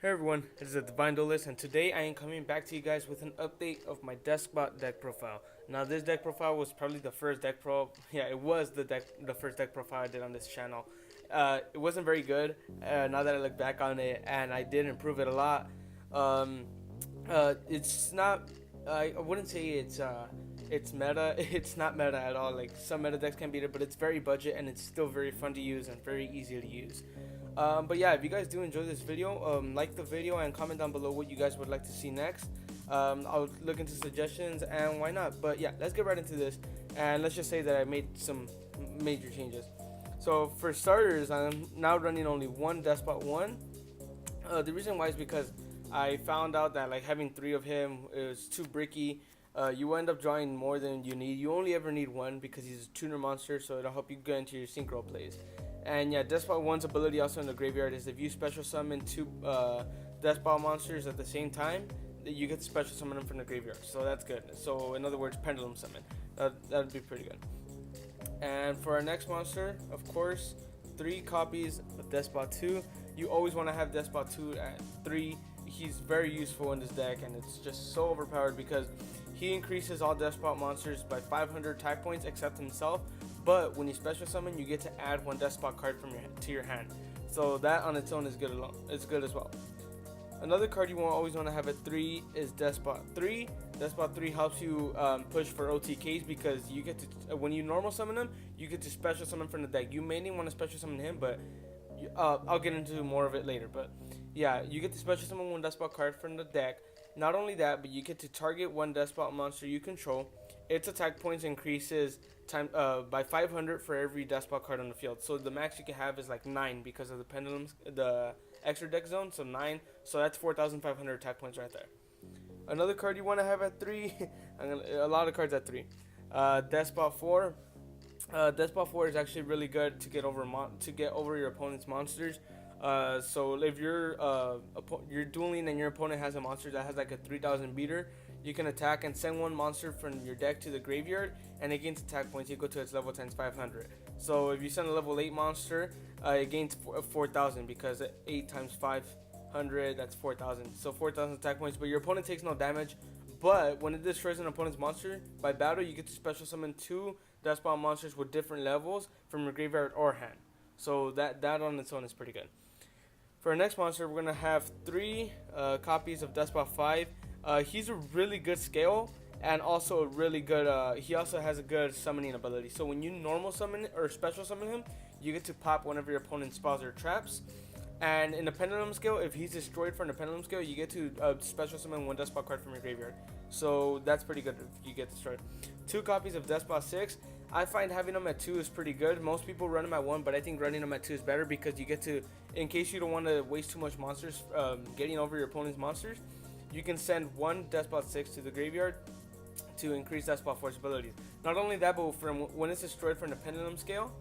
Hey everyone, it is the Divine Duelist, and today I am coming back to you guys with an update of my Deskbot deck profile. Now, this deck profile was probably the first deck it was the first deck profile I did on this channel. It wasn't very good. Now that I look back on it, and I did improve it a lot. Um, it's not. I wouldn't say it's meta. It's not meta at all. Like some meta decks can beat it, but it's very budget and it's still very fun to use and very easy to use. But yeah, if you guys do enjoy this video, like the video and comment down below what you guys would like to see next. I'll look into suggestions and why not. But yeah, let's get right into this, and let's just say that I made some major changes. So for starters, I'm now running only one Despot 1. The reason why is because I found out that like having 3 of him is too bricky. You end up drawing more than you need. You only ever need 1 because he's a tuner monster, so it'll help you get into your synchro plays. And yeah, Despot 1's ability also in the graveyard is if you special summon 2 Despot monsters at the same time, you get to special summon them from the graveyard. So that's good. So in other words, pendulum summon. That'd be pretty good. And for our next monster, of course, 3 copies of Despot 2. You always want to have Despot 2 at 3. He's very useful in this deck, and it's just so overpowered because he increases all Despot monsters by 500 attack points except himself. But when you special summon, you get to add 1 Despot card to your hand. So that on its own is good. It's good as well. Another card you always want to have at 3 is Despot 3. Despot 3 helps you push for OTKs because you get to when you normal summon him, you get to special summon from the deck. You mainly want to special summon him, but I'll get into more of it later. But yeah, you get to special summon 1 Despot card from the deck. Not only that, but you get to target 1 Despot monster you control. Its attack points increases by 500 for every Despot card on the field. So the max you can have is like 9 because of the pendulums, the extra deck zone. So 9, so that's 4,500 attack points right there. Another card you want to have at 3, a lot of cards at 3. Despot 4. Despot 4 is actually really good to get over your opponent's monsters. So if you're dueling and your opponent has a monster that has like a 3,000 beater, you can attack and send 1 monster from your deck to the graveyard, and it gains attack points equal to its level times 500. So if you send a level 8 monster, it gains 4,000 because 8 times 500, that's 4,000. So 4,000 attack points, but your opponent takes no damage. But when it destroys an opponent's monster, by battle you get to special summon 2 Despot monsters with different levels from your graveyard or hand. So that on its own is pretty good. For our next monster, we're going to have 3 copies of Despot 5. He's a really good scale, and also a really good, he also has a good summoning ability. So when you normal summon or special summon him, you get to pop one of your opponent's spells or traps. And in the pendulum scale, if he's destroyed from the pendulum scale, you get to special summon 1 Despot card from your graveyard. So that's pretty good if you get destroyed. 2 copies of Despot 6. I find having them at 2 is pretty good. Most people run them at 1, but I think running them at 2 is better because you get to, in case you don't want to waste too much monsters getting over your opponent's monsters, you can send 1 Despot 6 to the graveyard to increase Despot 4's abilities. Not only that, but from when it's destroyed from the pendulum scale,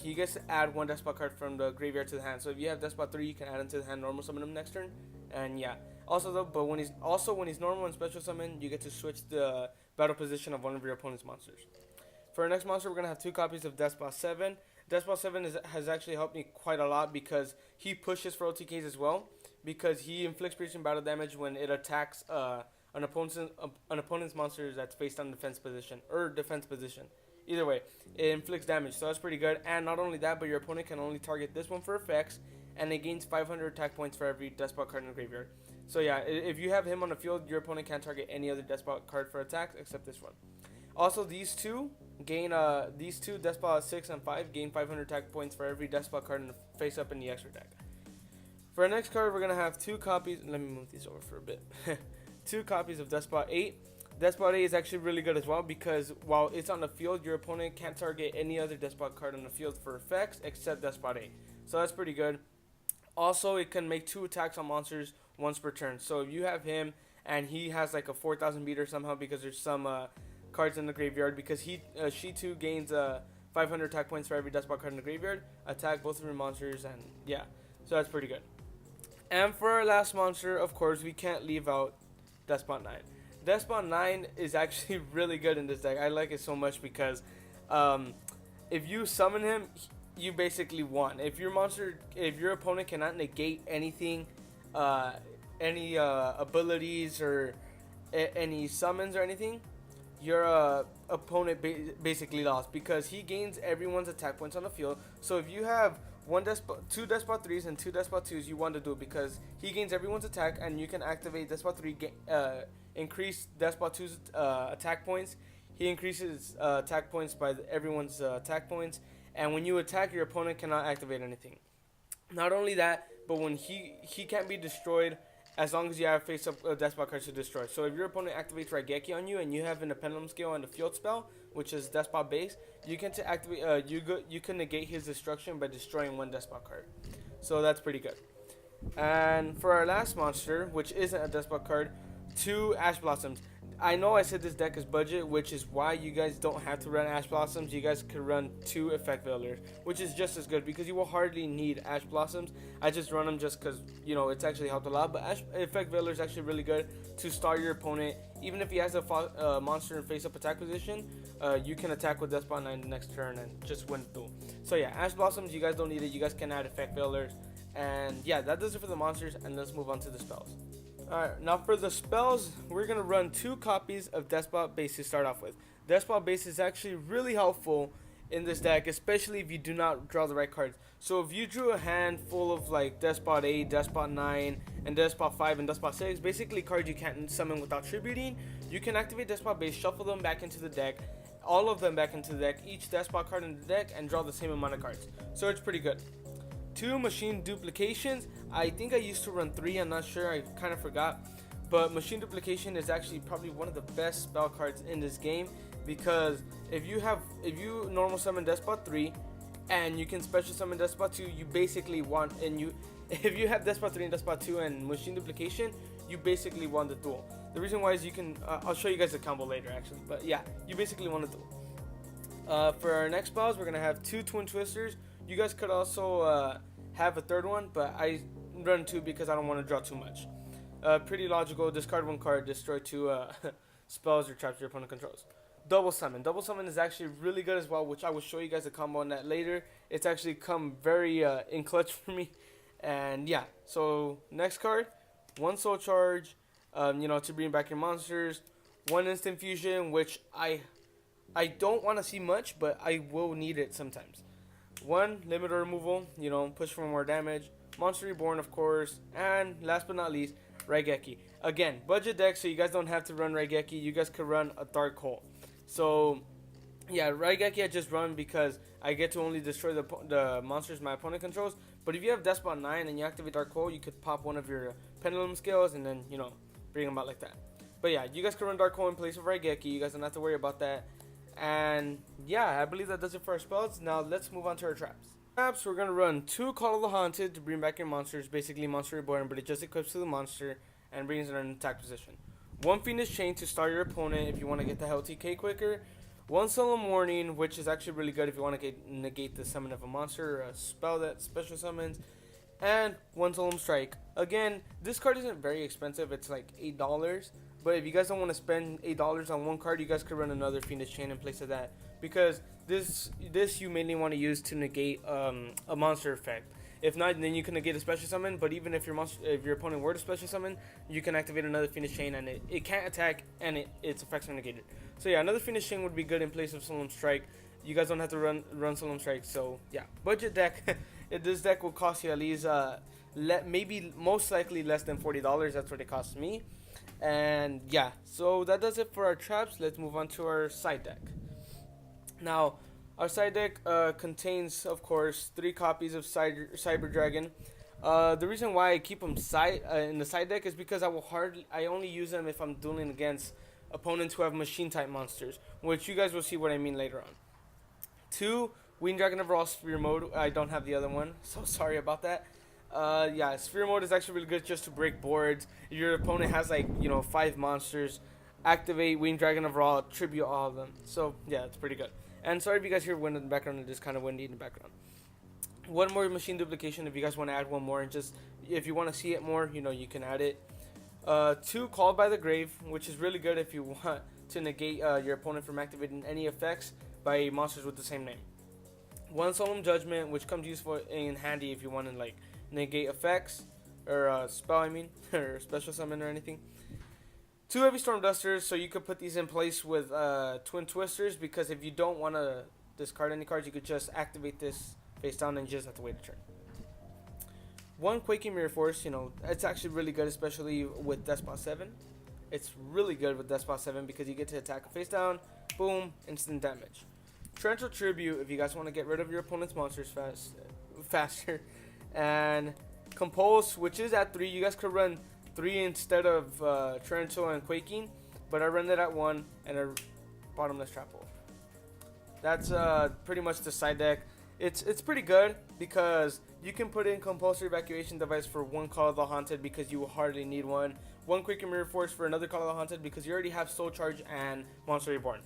he gets to add 1 Despot card from the graveyard to the hand. So if you have Despot 3, you can add him to the hand, normal summon him next turn, and yeah. Also though, but when he's normal and special summon, you get to switch the battle position of one of your opponent's monsters. For our next monster, we're gonna have 2 copies of Despot 7. Despot 7 has actually helped me quite a lot because he pushes for OTKs as well. Because he inflicts piercing battle damage when it attacks an opponent's monster that's faced on defense position or defense position. Either way, it inflicts damage, so that's pretty good. And not only that, but your opponent can only target this one for effects, and it gains 500 attack points for every Despot card in the graveyard. So yeah, if you have him on the field, your opponent can't target any other Despot card for attacks except this one. Also, these two Despot 6 and 5 gain 500 attack points for every Despot card in the face up in the extra deck. For our next card, we're gonna have 2 copies. Let me move these over for a bit. 2 copies of Despot 8. Despot 8 is actually really good as well because while it's on the field, your opponent can't target any other Despot card on the field for effects except Despot 8. So that's pretty good. Also, it can make 2 attacks on monsters once per turn. So if you have him and he has like a 4,000 beater somehow because there's some cards in the graveyard, because she too gains 500 attack points for every Despot card in the graveyard, attack both of your monsters, and yeah, so that's pretty good. And for our last monster, of course, we can't leave out Despot 9. Despot 9 is actually really good in this deck. I like it so much because if you summon him, you basically won. If your opponent cannot negate anything, uh, any abilities or any summons or anything, your opponent basically lost, because he gains everyone's attack points on the field. So if you have two Deskbot 3s and two Deskbot 2s, you want to do it because he gains everyone's attack, and you can activate Deskbot 3, increase Deskbot 2's attack points. He increases attack points by everyone's attack points, and when you attack, your opponent cannot activate anything. Not only that, but when he can't be destroyed as long as you have face up Despot cards to destroy. So if your opponent activates Raigeki on you and you have an Pendulum Scale and a Field Spell, which is Despot base, you can activate you can negate his destruction by destroying one Despot card. So that's pretty good. And for our last monster, which isn't a Despot card, two Ash Blossoms. I know I said this deck is budget, which is why you guys don't have to run Ash Blossoms. You guys could run two Effect Veilers, which is just as good because you will hardly need Ash Blossoms. I just run them just because, you know, it's actually helped a lot. But Effect Veiler is actually really good to start your opponent. Even if he has a monster in face-up attack position, you can attack with Despot 9 the next turn and just win the duel. So yeah, Ash Blossoms, you guys don't need it. You guys can add Effect Veilers. And yeah, that does it for the monsters, and let's move on to the spells. Alright, now for the spells, we're going to run two copies of Despot base to start off with. Despot base is actually really helpful in this deck, especially if you do not draw the right cards. So if you drew a hand full of like Despot 8, Despot 9, and Despot 5 and Despot 6, basically cards you can't summon without tributing, you can activate Despot base, shuffle them back into the deck, all of them back into the deck, each Despot card in the deck, and draw the same amount of cards. So it's pretty good. Two Machine Duplications. I think I used to run 3, I'm not sure, I kind of forgot. But Machine Duplication is actually probably one of the best spell cards in this game, because if you normal summon Despot 3 and you can special summon Despot 2, you basically want, if you have Despot 3 and Despot 2 and Machine Duplication, you basically won the duel. The reason why is you can, I'll show you guys the combo later actually, but yeah, you basically won the duel. For our next spells, we're going to have two Twin Twisters. You guys could also have a third one, but I run 2 because I don't want to draw too much. Pretty logical. Discard 1 card, destroy 2 spells or traps your opponent controls. Double Summon. Double Summon is actually really good as well, which I will show you guys a combo on that later. It's actually come very in clutch for me. And yeah, so next card, 1 Soul Charge, to bring back your monsters. 1 Instant Fusion, which I don't want to see much, but I will need it sometimes. 1 Limiter Removal, push for more damage. Monster Reborn, of course. And last but not least, Raigeki. Again, budget deck, so you guys don't have to run Raigeki. You guys could run a Dark Hole. So, yeah, Raigeki I just run because I get to only destroy the monsters my opponent controls. But if you have Despot 9 and you activate Dark Hole, you could pop one of your Pendulum Scales and then, bring them out like that. But yeah, you guys could run Dark Hole in place of Raigeki. You guys don't have to worry about that. And yeah, I believe that does it for our spells. Now let's move on to our traps. Traps, we're going to run 2 Call of the Haunted to bring back your monsters, basically Monster Reborn, but it just equips to the monster and brings it in an attack position. 1 Fiendish Chain to start your opponent if you want to get the OTK quicker. 1 Solemn Warning, which is actually really good if you want to negate the summon of a monster or a spell that special summons. And 1 Solemn Strike. Again, this card isn't very expensive, it's like $8. But if you guys don't want to spend $8 on 1 card, you guys could run another Fiendish Chain in place of that. Because this you mainly want to use to negate a monster effect. If not, then you can negate a special summon. But even if your opponent were to special summon, you can activate another Fiendish Chain and it can't attack and its effects are negated. So yeah, another Fiendish Chain would be good in place of Solemn Strike. You guys don't have to run Solemn Strike. So yeah, budget deck. This deck will cost you at least maybe most likely less than $40. That's what it costs me. And yeah, so that does it for our traps. Let's move on to our side deck. Now, our side deck contains, of course, 3 copies of Cyber Dragon. The reason why I keep them in the side deck is because I only use them if I'm dueling against opponents who have machine type monsters, which you guys will see what I mean later on. 2 Winged Dragon Overall Sphere Mode. I don't have the other one, so sorry about that. Yeah, Sphere Mode is actually really good just to break boards. If your opponent has 5 monsters, activate Winged Dragon Overall, tribute all of them. So yeah, it's pretty good. And sorry if you guys hear wind in the background, it is kind of windy in the background. 1 more Machine Duplication if you guys want to add 1 more, and just if you want to see it more, you can add it. 2 Called by the Grave, which is really good if you want to negate your opponent from activating any effects by monsters with the same name. One Solemn Judgment, which comes useful in handy if you want to like negate effects or spell, I mean, or special summon or anything. Two Heavy Storm Dusters, so you could put these in place with Twin Twisters, because if you don't want to discard any cards, you could just activate this face down and you just have to wait a turn. One Quaking Mirror Force, you know, it's actually really good, especially with Deskbot 7. It's really good with Deskbot 7 because you get to attack face down, boom, instant damage. Torrential Tribute, if you guys want to get rid of your opponent's monsters faster. And Compulse, which is at 3. You guys could run 3 instead of Torrential and Quaking, but I run it at 1 and a Bottomless Trap Hole. That's pretty much the side deck. It's pretty good because you can put in Compulsory Evacuation Device for one Call of the Haunted because you will hardly need one. One Quick and Mirror Force for another Call of the Haunted because you already have Soul Charge and Monster Reborn.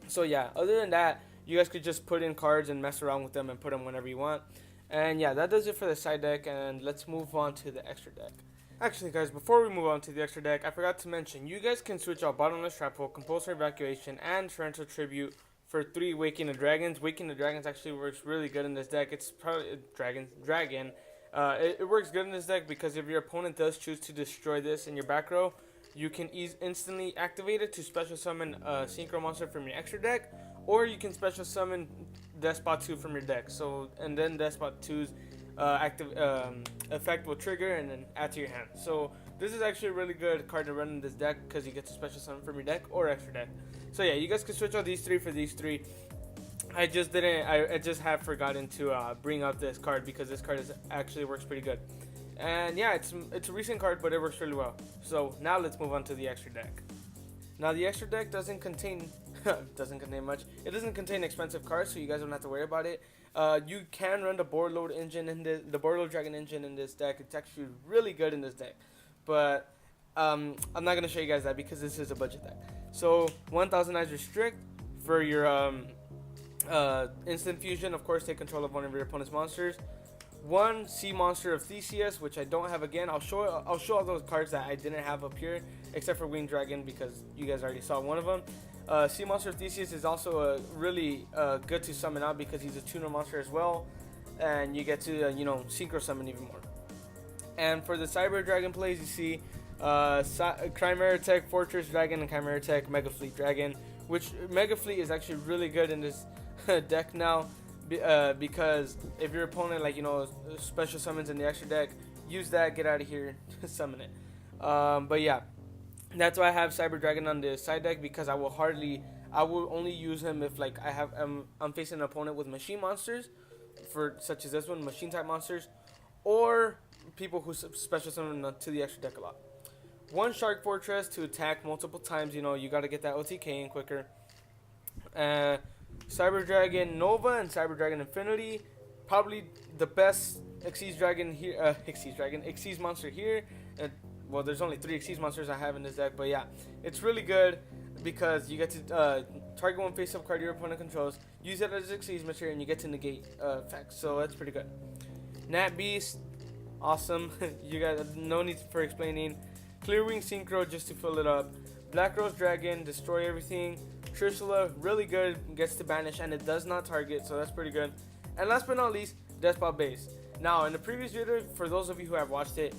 So yeah, other than that, you guys could just put in cards and mess around with them and put them whenever you want. And yeah, that does it for the side deck, and let's move on to the extra deck. Actually guys, before we move on to the extra deck, I forgot to mention, you guys can switch out Bottomless Trap Hole, Compulsory Evacuation, and Torrential Tribute for 3 Waking the Dragons. Waking the Dragons actually works really good in this deck. It's probably Dragon. It works good in this deck because if your opponent does choose to destroy this in your back row, you can instantly activate it to special summon a Synchro monster from your extra deck, or you can special summon Deskbot 2 from your deck. So, and then Deskbot 2's effect will trigger and then add to your hand. So this is actually a really good card to run in this deck because you get to special summon from your deck or extra deck. So yeah, you guys can switch out these 3 for these 3. I just have forgotten to bring up this card because this card actually works pretty good. And yeah, it's a recent card, but it works really well. So now let's move on to the extra deck. Now the extra deck doesn't contain much. It doesn't contain expensive cards, so you guys don't have to worry about it. You can run the Boardload engine in the Boardload Dragon engine in this deck. It's actually really good in this deck, but I'm not gonna show you guys that because this is a budget deck. So 1000 Eyes Restrict for your instant fusion. Of course, take control of one of your opponent's monsters. One Sea Monster of Theseus, which I don't have again. I'll show all those cards that I didn't have up here, except for Winged Dragon because you guys already saw one of them. Sea Monster of Theseus is also really good to summon out because he's a tuner monster as well, and you get to synchro summon even more. And for the Cyber Dragon plays, you see Chimera Tech Fortress Dragon and Chimera Tech Mega Fleet Dragon, which Mega Fleet is actually really good in this deck now. Because if your opponent special summons in the extra deck, use that, get out of here, summon it. But yeah, that's why I have Cyber Dragon on the side deck, because I will only use him if I'm facing an opponent with machine monsters, such as this one, machine type monsters, or people who special summon to the extra deck a lot. One Shark Fortress to attack multiple times. You got to get that OTK in quicker. Cyber Dragon Nova and Cyber Dragon Infinity, probably the best Xyz Dragon here. Xyz monster here. Well, there's only 3 Xyz monsters I have in this deck, but yeah, it's really good because you get to target one face-up card your opponent controls, use it as Xyz material, and you get to negate effects. So that's pretty good. Nat Beast, awesome. You guys, no need for explaining. Clearwing Synchro just to fill it up. Black Rose Dragon, destroy everything. Trishula, really good, gets to banish, and it does not target, so that's pretty good. And last but not least, Deskbot Base. Now, in the previous video, for those of you who have watched it,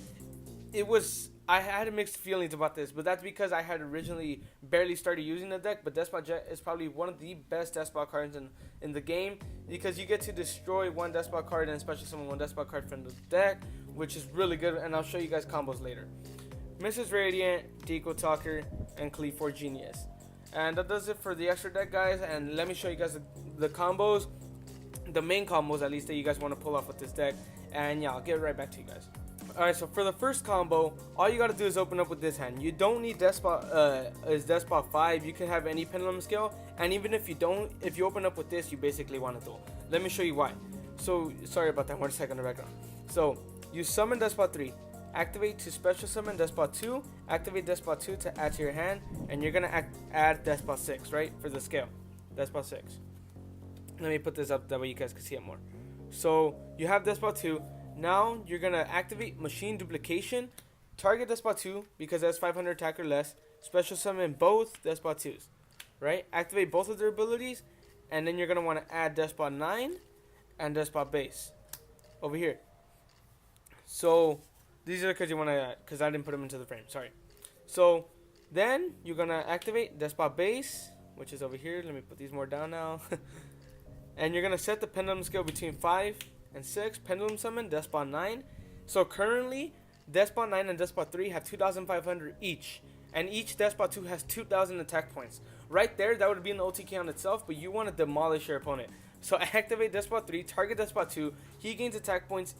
I had mixed feelings about this, but that's because I had originally barely started using the deck, but Deskbot Jet is probably one of the best Deskbot cards in the game, because you get to destroy one Deskbot card and special summon one Deskbot card from the deck, which is really good, and I'll show you guys combos later. Mrs. Radiant, Deco Talker, and Clee 4 Genius. And that does it for the extra deck, guys, and let me show you guys the combos, the main combos at least that you guys want to pull off with this deck, and yeah, I'll get right back to you guys. Alright, so for the first combo, all you gotta do is open up with this hand. You don't need Deskbot 5, you can have any Pendulum Scale, and even if you open up with this, you basically want to duel. Let me show you why. So, sorry about that, 1 second in the background. So, you summon Deskbot 3, activate to special summon Deskbot 2, activate Deskbot 2 to add to your hand, and you're gonna add Deskbot 6, right, for the scale. Deskbot 6. Let me put this up, that way you guys can see it more. So, you have Deskbot 2. Now you're gonna activate Machine Duplication, target Deskbot 2 because that's 500 attack or less, special summon both Deskbot 2s, right? Activate both of their abilities, and then you're gonna want to add Deskbot 9 and Despot Base over here. So these are the cards you want to add, because I didn't put them into the frame. Sorry. So then you're gonna activate Despot Base, which is over here. Let me put these more down now. And you're gonna set the pendulum scale between 5 and 6. Pendulum summon Despot 9. So currently, Despot 9 and Despot 3 have 2,500 each, and each Despot 2 has 2,000 attack points. Right there, that would be an OTK on itself, but you want to demolish your opponent. So activate Despot 3, target Despot 2. He gains attack points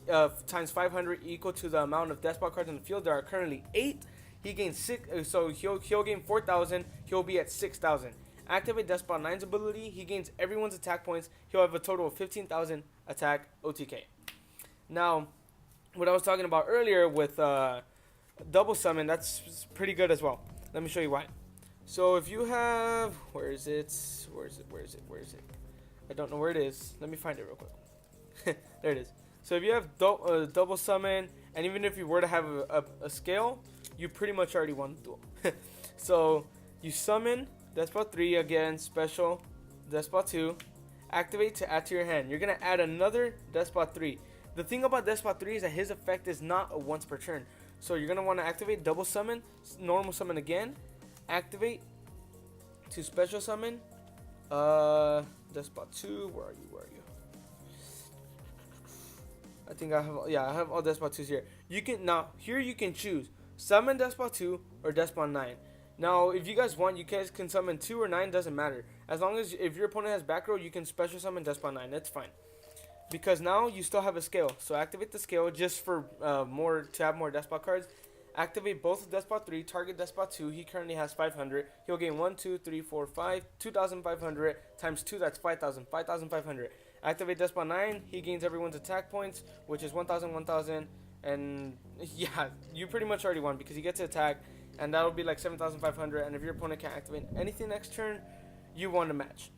times 500, equal to the amount of Despot cards in the field. There are currently 8. He gains 6, so he'll gain 4,000. He'll be at 6,000. Activate Despot 9's ability. He gains everyone's attack points. He'll have a total of 15,000 attack OTK. Now, what I was talking about earlier with double summon, that's pretty good as well. Let me show you why. So if you have, where is it? I don't know where it is. Let me find it real quick. There it is. So if you have double summon, and even if you were to have a scale, you pretty much already won the duel. So you summon Despot 3 again, special Despot 2, activate to add to your hand. You're gonna add another Despot 3. The thing about Despot 3 is that his effect is not a once per turn. So you're gonna want to activate double summon, normal summon again, activate to special summon Despot 2. Where are you? I think I have all Despot 2s here. You can choose summon Despot 2 or Despot 9. Now, if you guys want, you guys can summon 2 or 9, doesn't matter. As long as if your opponent has back row, you can special summon Despot 9. That's fine. Because now you still have a scale. So activate the scale just for to have more Despot cards. Activate both Despot 3, target Despot 2. He currently has 500. He'll gain 1, 2, 3, 4, 5, 2,500 times 2, that's 5,000, 5,500. Activate Despot 9. He gains everyone's attack points, which is 1,000, 1,000. And yeah, you pretty much already won because he gets to attack. And that'll be like 7,500. And if your opponent can't activate anything next turn, you won the match.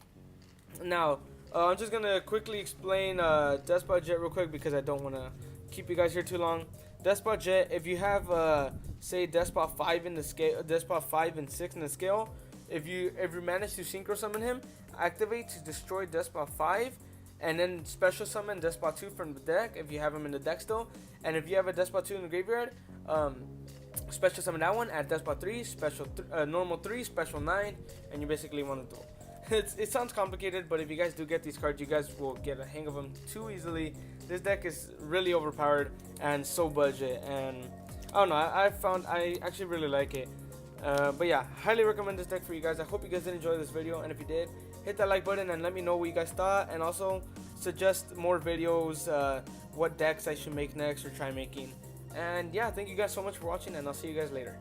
Now, I'm just going to quickly explain Despot Jet real quick because I don't want to keep you guys here too long. Despot Jet, if you have, say, Despot 5 in the scale, Despot 5 and 6 in the scale, if you manage to synchro summon him, activate to destroy Despot 5, and then special summon Despot 2 from the deck if you have him in the deck still. And if you have a Despot 2 in the graveyard, special summon that one, add Despot 3, normal 3, special 9, and you basically won the duel. It sounds complicated, but if you guys do get these cards, you guys will get a hang of them too easily. This deck is really overpowered and so budget, and I don't know, I actually really like it. But yeah, highly recommend this deck for you guys. I hope you guys did enjoy this video, and if you did, hit that like button and let me know what you guys thought, and also suggest more videos, what decks I should make next or try making. And yeah, thank you guys so much for watching, and I'll see you guys later.